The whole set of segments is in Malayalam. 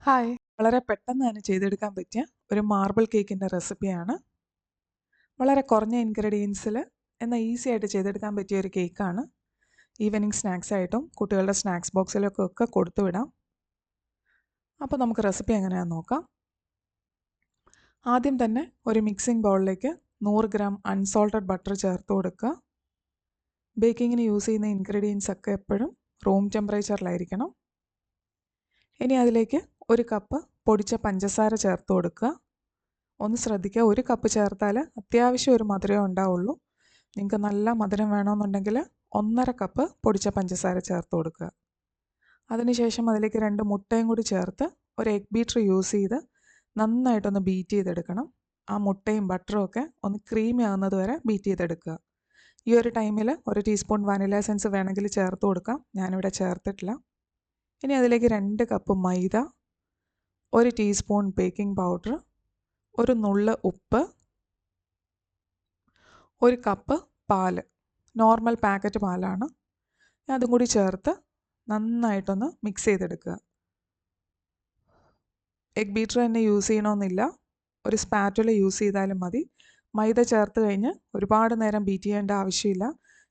ഹായ്! വളരെ പെട്ടെന്ന് തന്നെ ചെയ്തെടുക്കാൻ പറ്റിയ ഒരു മാർബിൾ കേക്കിൻ്റെ റെസിപ്പിയാണ്. വളരെ കുറഞ്ഞ ഇൻഗ്രീഡിയൻസിൽ എന്നാൽ ഈസി ആയിട്ട് ചെയ്തെടുക്കാൻ പറ്റിയ ഒരു കേക്കാണ്. ഈവനിങ് സ്നാക്സ് ആയിട്ടും കുട്ടികളുടെ സ്നാക്സ് ബോക്സിലൊക്കെ ഒക്കെ കൊടുത്തു വിടാം. അപ്പോൾ നമുക്ക് റെസിപ്പി എങ്ങനെയാണെന്ന് നോക്കാം. ആദ്യം തന്നെ ഒരു മിക്സിംഗ് ബൗളിലേക്ക് 100 ഗ്രാം അൺസോൾട്ടഡ് ബട്ടർ ചേർത്ത് കൊടുക്കുക. ബേക്കിങ്ങിന് യൂസ് ചെയ്യുന്ന ഇൻഗ്രീഡിയൻസ് ഒക്കെ എപ്പോഴും റൂം ടെമ്പറേച്ചറിലായിരിക്കണം. ഇനി അതിലേക്ക് ഒരു കപ്പ് പൊടിച്ച പഞ്ചസാര ചേർത്ത് കൊടുക്കുക. ഒന്ന് ശ്രദ്ധിക്കുക, ഒരു കപ്പ് ചേർത്താൽ അത്യാവശ്യം ഒരു മധുരം ഉണ്ടാവുള്ളൂ. നിങ്ങൾക്ക് നല്ല മധുരം വേണമെന്നുണ്ടെങ്കിൽ 1.5 കപ്പ് പൊടിച്ച പഞ്ചസാര ചേർത്ത് കൊടുക്കുക. അതിനുശേഷം അതിലേക്ക് 2 മുട്ടയും കൂടി ചേർത്ത് ഒരു എഗ് ബീറ്റർ യൂസ് ചെയ്ത് നന്നായിട്ടൊന്ന് ബീറ്റ് ചെയ്തെടുക്കണം. ആ മുട്ടയും ബട്ടറും ഒക്കെ ഒന്ന് ക്രീമി ആകുന്നത് വരെ ബീറ്റ് ചെയ്തെടുക്കുക. ഈ ഒരു ടൈമിൽ 1 ടീസ്പൂൺ വാനില എസൻസ് വേണമെങ്കിൽ ചേർത്ത് കൊടുക്കാം. ഞാനിവിടെ ചേർത്തിട്ടില്ല. ഇനി അതിലേക്ക് 2 കപ്പ് മൈദ, 1 ടീസ്പൂൺ ബേക്കിംഗ് പൗഡർ, ഒരു നുള്ള് ഉപ്പ്, 1 കപ്പ് പാല്, നോർമൽ പാക്കറ്റ് പാലാണ്. അതും കൂടി ചേർത്ത് നന്നായിട്ടൊന്ന് മിക്സ് ചെയ്തെടുക്കുക. എഗ് ബീറ്റർ തന്നെ യൂസ് ചെയ്യണമെന്നില്ല, ഒരു സ്പാറ്റുല യൂസ് ചെയ്താലും മതി. മൈദ ചേർത്ത് കഴിഞ്ഞ് ഒരുപാട് നേരം ബീറ്റ് ചെയ്യേണ്ട ആവശ്യമില്ല,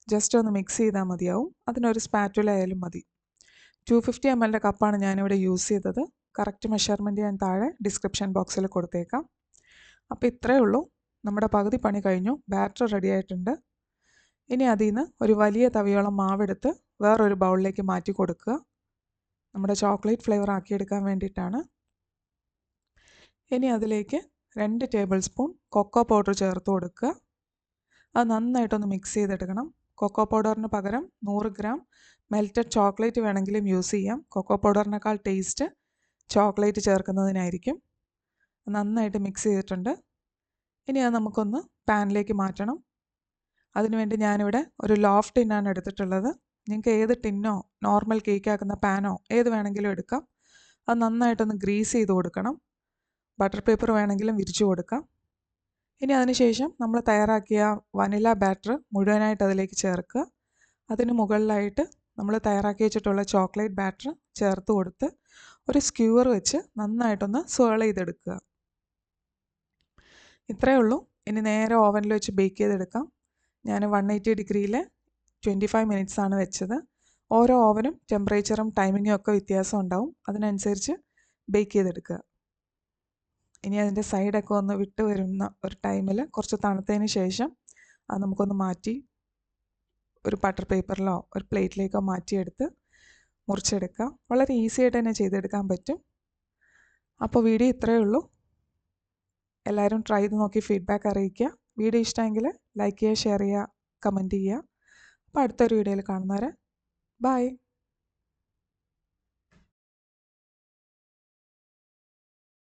ജസ്റ്റ് ഒന്ന് മിക്സ് ചെയ്താൽ മതിയാവും. അതിനൊരു സ്പാറ്റുല ആയാലും മതി. 250 ml കപ്പാണ് ഞാനിവിടെ യൂസ് ചെയ്തത്. കറക്റ്റ് മെഷർമെൻറ്റ് ഞാൻ താഴെ ഡിസ്ക്രിപ്ഷൻ ബോക്സിൽ കൊടുത്തേക്കാം. അപ്പോൾ ഇത്രയേ ഉള്ളൂ, നമ്മുടെ പകുതി പണി കഴിഞ്ഞു. ബാറ്റർ റെഡി ആയിട്ടുണ്ട്. ഇനി അതിൽ നിന്ന് ഒരു വലിയ തവിയോളം മാവെടുത്ത് വേറൊരു ബൗളിലേക്ക് മാറ്റി കൊടുക്കുക. നമ്മുടെ ചോക്ലേറ്റ് ഫ്ലേവർ ആക്കിയെടുക്കാൻ വേണ്ടിയിട്ടാണ്. ഇനി അതിലേക്ക് 2 ടേബിൾ സ്പൂൺ കൊക്കോ പൗഡർ ചേർത്ത് കൊടുക്കുക. അത് നന്നായിട്ടൊന്ന് മിക്സ് ചെയ്തെടുക്കണം. കൊക്കോ പൗഡറിന് പകരം 100 ഗ്രാം മെൽറ്റഡ് ചോക്ലേറ്റ് വേണമെങ്കിലും യൂസ് ചെയ്യാം. കൊക്കോ പൗഡറിനേക്കാൾ ടേസ്റ്റ് ചോക്ലേറ്റ് ചേർക്കുന്നതിനായിരിക്കും. നന്നായിട്ട് മിക്സ് ചെയ്തിട്ടുണ്ട്. ഇനി അത് നമുക്കൊന്ന് പാനിലേക്ക് മാറ്റണം. അതിനുവേണ്ടി ഞാനിവിടെ ഒരു ലോഫ് ടിന്നാണ് എടുത്തിട്ടുള്ളത്. നിങ്ങൾക്ക് ഏത് ടിന്നോ നോർമൽ കേക്ക് ആക്കുന്ന പാനോ ഏത് വേണമെങ്കിലും എടുക്കാം. അത് നന്നായിട്ടൊന്ന് ഗ്രീസ് ചെയ്ത് കൊടുക്കണം. ബട്ടർ പേപ്പർ വേണമെങ്കിലും വിരിച്ചു കൊടുക്കാം. ഇനി അതിനുശേഷം നമ്മൾ തയ്യാറാക്കിയ വനില ബാറ്റർ മുഴുവനായിട്ട് അതിലേക്ക് ചേർക്കുക. അതിന് മുകളിലായിട്ട് നമ്മൾ തയ്യാറാക്കി വെച്ചിട്ടുള്ള ചോക്ലേറ്റ് ബാറ്റർ ചേർത്ത് കൊടുത്ത് ഒരു സ്ക്യൂവർ വെച്ച് നന്നായിട്ടൊന്ന് സ്വേൾ ചെയ്തെടുക്കുക. ഇത്രയേ ഉള്ളൂ. ഇനി നേരെ ഓവനിൽ വെച്ച് ബേക്ക് ചെയ്തെടുക്കാം. ഞാൻ 180 ഡിഗ്രിയിൽ 25 മിനിറ്റ്സ് ആണ് വെച്ചത്. ഓരോ ഓവനും ടെമ്പറേച്ചറും ടൈമിങ്ങും ഒക്കെ വ്യത്യാസം ഉണ്ടാവും. അതിനനുസരിച്ച് ബേക്ക് ചെയ്തെടുക്കുക. ഇനി അതിൻ്റെ സൈഡൊക്കെ ഒന്ന് വിട്ട് വരുന്ന ഒരു ടൈമിൽ കുറച്ച് തണുത്തതിന് ശേഷം അത് നമുക്കൊന്ന് മാറ്റി ഒരു ബട്ടർ പേപ്പറിലോ ഒരു പ്ലേറ്റിലേക്കോ മാറ്റിയെടുത്ത് മുറിച്ചെടുക്കാം. വളരെ ഈസി ആയിട്ട് തന്നെ ചെയ്തെടുക്കാൻ പറ്റും. അപ്പോൾ വീഡിയോ ഇത്രയേ ഉള്ളൂ. എല്ലാവരും ട്രൈ ചെയ്ത് നോക്കി ഫീഡ്ബാക്ക് അറിയിക്കുക. വീഡിയോ ഇഷ്ടമെങ്കിൽ ലൈക്ക് ചെയ്യുക, ഷെയർ ചെയ്യുക, കമൻറ്റ് ചെയ്യുക. അപ്പോൾ അടുത്തൊരു വീഡിയോയിൽ കാണുന്നവരെ ബൈ.